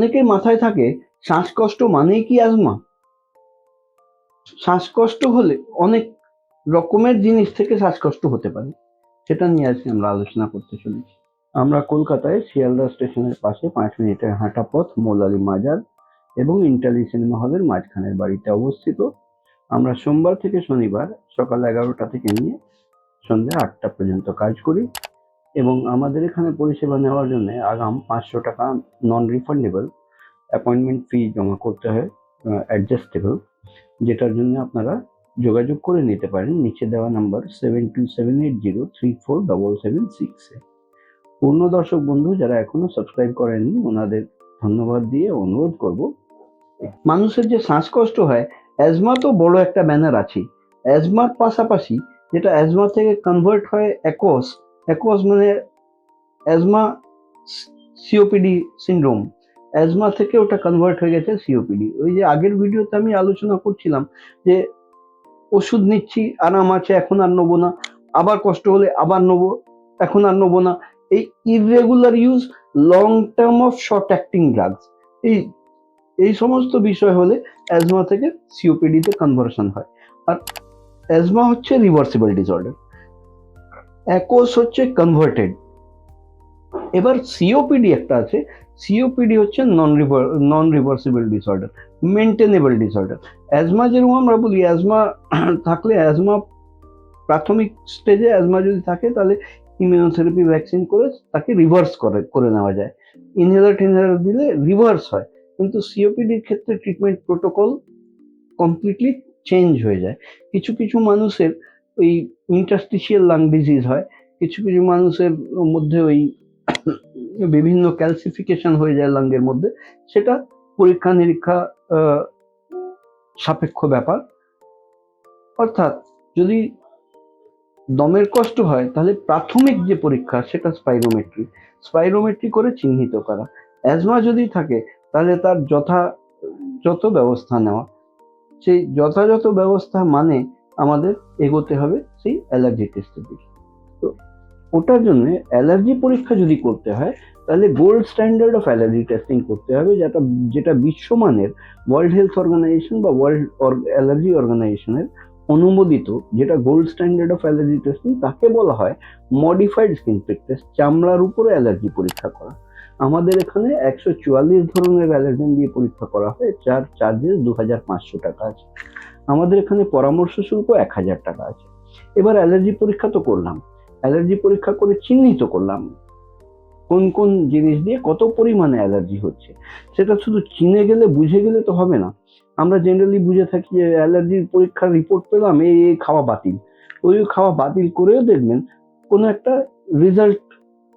অনেকের মাথায় থাকে শ্বাসকষ্ট মানেই কি অ্যাজমা। শ্বাসকষ্ট হলে অনেক রকমের জিনিস থেকে শ্বাসকষ্ট হতে পারে, সেটা নিয়ে আজকে আমরা আলোচনা করতে চলেছি। আমরা কলকাতায় শিয়ালদা স্টেশনের পাশে 5 মিনিটের হাঁটা পথ মৌলালী মাজার এবং ইন্টালি সিনেমা হলের মাঝখানের বাড়িতে অবস্থিত। আমরা সোমবার থেকে শনিবার সকাল 11টা থেকে নিয়ে সন্ধ্যা 8টা পর্যন্ত কাজ করি এবং আমাদের এখানে পরিষেবা নেওয়ার জন্য আগাম 500 টাকা নন রিফান্ডেবল অ্যাপয়েন্টমেন্ট ফি জমা করতে হয়, অ্যাডজাস্টেবল, যেটার জন্য আপনারা যোগাযোগ করে নিতে পারেন নিচে দেওয়া নাম্বার 7278034776-এ। পূর্ণ দর্শক বন্ধু যারা এখনো সাবস্ক্রাইব করেননি ওনাদের ধন্যবাদ দিয়ে অনুরোধ করব, মানুষের যে শ্বাসকষ্ট হয়, অ্যাজমা তো বড় একটা ব্যানার আছে। অ্যাজমার পাশাপাশি যেটা অ্যাজমা থেকে কনভার্ট হয় অ্যাকোয়াস মানে অ্যাজমা সিওপিডি সিন্ড্রোম, অ্যাজমা থেকে ওটা কনভার্ট হয়ে গেছে সিওপিডি। ওই যে আগের ভিডিওতে আমি আলোচনা করছিলাম যে ওষুধ নিচ্ছি, আরাম আছে, এখন আর নেবো না, আবার কষ্ট হলে আবার নেবো, এখন আর নেবো না। এই irregular use, long term of short acting drugs, এই সমস্ত বিষয় হলে অ্যাজমা থেকে সিওপিডিতে কনভার্সন হয়। আর অ্যাজমা হচ্ছে রিভার্সিবল ডিসঅর্ডার, অ্যাকোস হচ্ছে কনভার্টেড। এবার সিওপিডি একটা আছে, সিওপিডি হচ্ছে non reversible disorder, maintainable disorder. Asthma যেরকম আমরা বলি, অ্যাজমা থাকলে, অ্যাজমা প্রাথমিক স্টেজে অ্যাজমা যদি থাকে তাহলে ইমিউনোথেরাপি ভ্যাকসিন করে তাকে রিভার্স করে নেওয়া যায়, ইনহেলার দিলে রিভার্স হয়। কিন্তু সিওপিডির ক্ষেত্রে ট্রিটমেন্ট প্রোটোকল কমপ্লিটলি চেঞ্জ হয়ে যায়। কিছু কিছু মানুষের ওই ইন্টারস্টিশিয়াল লাং ডিজিজ হয়, কিছু কিছু মানুষের মধ্যে ওই বিভিন্ন ক্যালসিফিকেশন হয়ে যায় লাঙ্গের মধ্যে, সেটা পরীক্ষা নিরীক্ষা সাপেক্ষ ব্যাপার। অর্থাৎ যদি দমের কষ্ট হয় তাহলে প্রাথমিক যে পরীক্ষা সেটা স্পাইরোমেট্রি করে চিহ্নিত করা। অ্যাজমা যদি থাকে তাহলে তার যথাযথ ব্যবস্থা নেওয়া, সেই যথাযথ ব্যবস্থা মানে আমাদের এগোতে হবে সেই অ্যালার্জি টেস্টের দিকে। তো ওটার জন্য অ্যালার্জি পরীক্ষা যদি করতে হয় তাহলে gold standard of allergy testing করতে হবে, যেটা বিশ্বমানের ওয়ার্ল্ড হেলথ অর্গানাইজেশন বা ওয়ার্ল্ড অ্যালার্জি অর্গানাইজেশনের অনুমোদিত, যেটা gold standard of allergy testing, তাকে বলা হয় মডিফাইড স্কিন প্রিক টেস্ট, চামড়ার উপরে অ্যালার্জি পরীক্ষা করা। আমাদের এখানে 144 ধরনের অ্যালার্জেন দিয়ে পরীক্ষা করা হয়, যার চার্জেস 2500 টাকা আছে। আমাদের এখানে পরামর্শ শুল্ক 1000 টাকা আছে। এবার অ্যালার্জি পরীক্ষা তো করলাম, অ্যালার্জি পরীক্ষা করে চিহ্নিত করলাম কোন কোন জিনিস দিয়ে কত পরিমাণে অ্যালার্জি হচ্ছে। সেটা শুধু চিনে গেলে বুঝে গেলে তো হবে না। আমরা জেনারেলি বুঝে থাকি যে অ্যালার্জির পরীক্ষার রিপোর্ট পেলাম, এই খাওয়া বাতিল, ওই খাওয়া বাতিল করেও দেখবেন কোনো একটা রেজাল্ট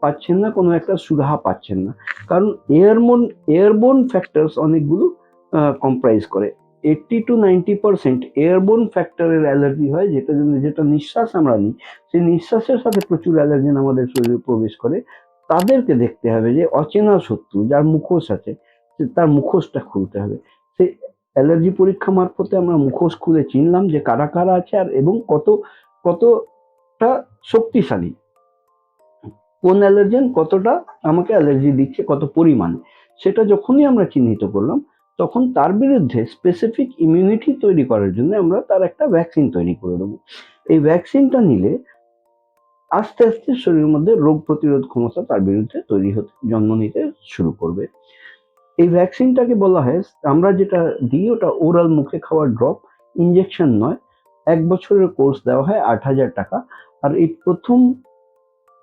পাচ্ছেন না, কোনো একটা সুরাহা পাচ্ছেন না, কারণ এয়ারবোর্ন ফ্যাক্টরস অনেকগুলো কম্প্রাইজ করে। 80 to 90% এয়ারবোর্ন ফ্যাক্টরের অ্যালার্জি হয়, যেটা নিঃশ্বাস আমরা নিই, সেই নিঃশ্বাসের সাথে প্রচুর অ্যালার্জেন আমাদের শরীরে প্রবেশ করে। তাদেরকে দেখতে হবে যে অচেনা শত্রু যার মুখোশ আছে, তার মুখোশটা খুলতে হবে। সেই অ্যালার্জি পরীক্ষা মারফতে আমরা মুখোশ খুলে চিনলাম যে কারা কারা আছে আর এবং কতটা শক্তিশালী, কোন অ্যালার্জেন কতটা আমাকে অ্যালার্জি দিচ্ছে, কত পরিমাণে। সেটা যখনই আমরা চিহ্নিত করলাম তখন তার বিরুদ্ধে স্পেসিফিক ইমিউনিটি তৈরি করার জন্য আমরা তার একটা ভ্যাকসিন তৈরি করে দেবো। এই ভ্যাকসিনটা নিলে আস্তে আস্তে শরীরের মধ্যে রোগ প্রতিরোধ ক্ষমতা তার বিরুদ্ধে জন্ম নিতে শুরু করবে। এই ভ্যাকসিনটাকে বলা হয়, আমরা যেটা দিই ওটা ওরাল মুখে খাওয়ার ড্রপ, ইনজেকশন নয়। 1 বছরের কোর্স দেওয়া হয়, 8000 টাকা। আর এই প্রথম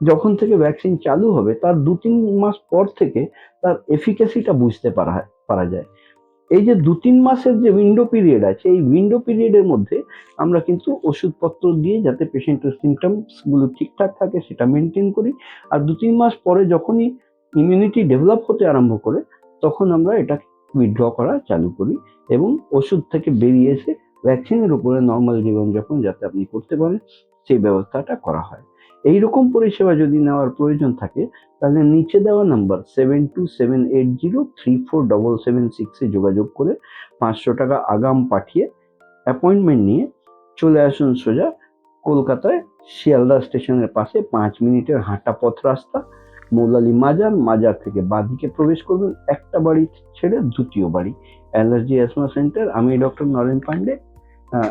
যখন থেকে ভ্যাকসিন চালু হবে তার 2-3 মাস পর থেকে তার এফিকাসিটা বুঝতে পারা যায়। এই যে 2-3 মাসের যে উইন্ডো পিরিয়ড আছে, এই উইন্ডো পিরিয়ডের মধ্যে আমরা কিন্তু ওষুধপত্র দিয়ে যাতে পেশেন্টের সিমটমস গুলো ঠিকঠাক থাকে সেটা মেনটেন করি। আর 2-3 মাস পরে যখনই ইমিউনিটি ডেভেলপ হতে আরম্ভ করে তখন আমরা এটাকে উইথড্র করা চালু করি এবং ওষুধ থেকে বেরিয়ে এসে ভ্যাকসিনের উপরে নর্মাল জীবনযাপন যাতে আপনি করতে পারেন সেই ব্যবস্থাটা করা হয়। এইরকম পরিষেবা যদি নেওয়ার প্রয়োজন থাকে তাহলে নিচে দেওয়া নাম্বার 7278034776-এ যোগাযোগ করে 500 টাকা আগাম পাঠিয়ে অ্যাপয়েন্টমেন্ট নিয়ে চলে আসুন সোজা কলকাতায় শিয়ালদা স্টেশনের পাশে 5 মিনিটের হাঁটা পথ রাস্তা মৌলালি মাজার, মাজার থেকে বাঁদিকে প্রবেশ করবেন, একটা বাড়ি ছেড়ে দ্বিতীয় বাড়ি, অ্যালার্জি অ্যাসমা সেন্টার। আমি ডক্টর নরেন পান্ডে।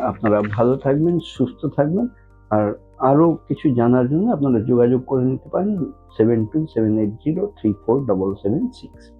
আপনারা ভালো থাকবেন, সুস্থ থাকবেন। আর আরো কিছু জানার জন্য আপনারা যোগাযোগ করে নিতে পারেন 7278034776।